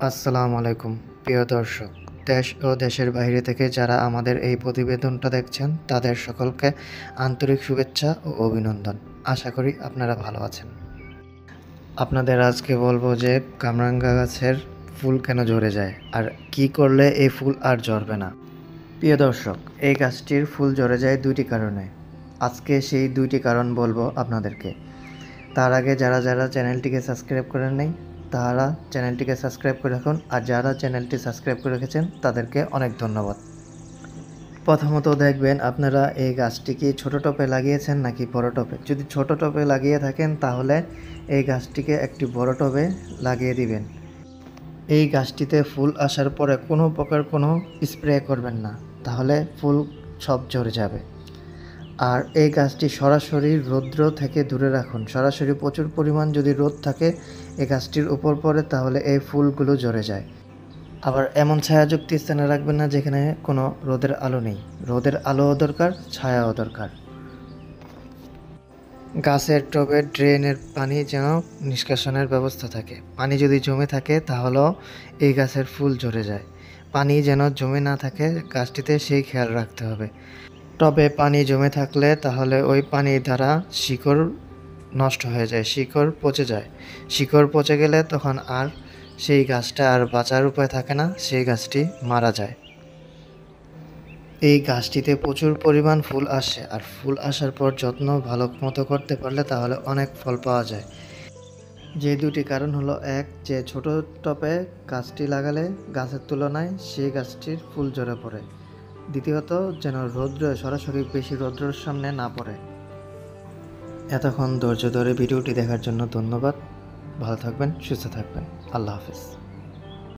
আসসালামু আলাইকুম প্রিয় দর্শক, দেশ ও দেশের বাইরে থেকে যারা আমাদের এই প্রতিবেদনটা দেখছেন তাদের সকলকে আন্তরিক শুভেচ্ছা ও অভিনন্দন। আশা করি আপনারা ভালো আছেন। আপনাদের আজকে বলবো যে কামরাঙ্গা গাছের ফুল কেন ঝরে যায় আর কি করলে এই ফুল আর ঝরবে না। প্রিয় দর্শক, এই গাছটির ফুল ঝরে যায় দুইটি কারণে। আজকে সেই দুইটি কারণ বলবো আপনাদেরকে। তার আগে যারা যারা চ্যানেলটিকে সাবস্ক্রাইব করেন নাই তারা চ্যানেলটিকে সাবস্ক্রাইব করে রাখুন, আর যারা চ্যানেলটি সাবস্ক্রাইব করে রেখেছেন তাদেরকে অনেক ধন্যবাদ। প্রথমত দেখবেন আপনারা এই গাছটি কি ছোটো টবে লাগিয়েছেন নাকি বড় টবে। যদি ছোট টবে লাগিয়ে থাকেন তাহলে এই গাছটিকে একটি বড় টবে লাগিয়ে দিবেন। এই গাছটিতে ফুল আসার পরে কোনো প্রকার কোনো স্প্রে করবেন না, তাহলে ফুল সব ঝরে যাবে। আর এই গাছটি সরাসরি রৌদ্র থেকে দূরে রাখুন। সরাসরি প্রচুর পরিমাণ যদি রোদ থাকে এই গাছটির উপর পড়ে তাহলে এই ফুলগুলো ঝরে যায়। আবার এমন ছায়াযুক্ত স্থানে রাখবেন না যেখানে কোনো রোদের আলো নেই। রোদের আলোও দরকার, ছায়াও দরকার। গাছের টবে ড্রেনের পানি যেন নিষ্কাশনের ব্যবস্থা থাকে। পানি যদি জমে থাকে তাহলেও এই গাছের ফুল ঝরে যায়। পানি যেন জমে না থাকে গাছটিতে, সেই খেয়াল রাখতে হবে। টবে পানি জমে থাকলে তাহলে ওই পানি দ্বারা শিকড় নষ্ট হয়ে যায়, শিকড় পচে যায়। শিকড় পচে গেলে তখন আর সেই গাছটা আর বাঁচার উপায় থাকে না, সেই গাছটি মারা যায়। এই গাছটিতে প্রচুর পরিমাণ ফুল আসে, আর ফুল আসার পর যত্ন ভালো মতো করতে পারলে তাহলে অনেক ফল পাওয়া যায়। যে দুটি কারণ হলো, এক, যে ছোট টবে গাছটি লাগালে গাছের তুলনায় সেই গাছটির ফুল ঝরে পড়ে। দ্বিতীয়ত, যেন সরাসরি বেশি রৌদ্রের সামনে না পড়ে। এতক্ষণ ধৈর্য ধরে ভিডিওটি দেখার জন্য ধন্যবাদ। ভালো থাকবেন, সুস্থ থাকবেন। আল্লাহ হাফেজ।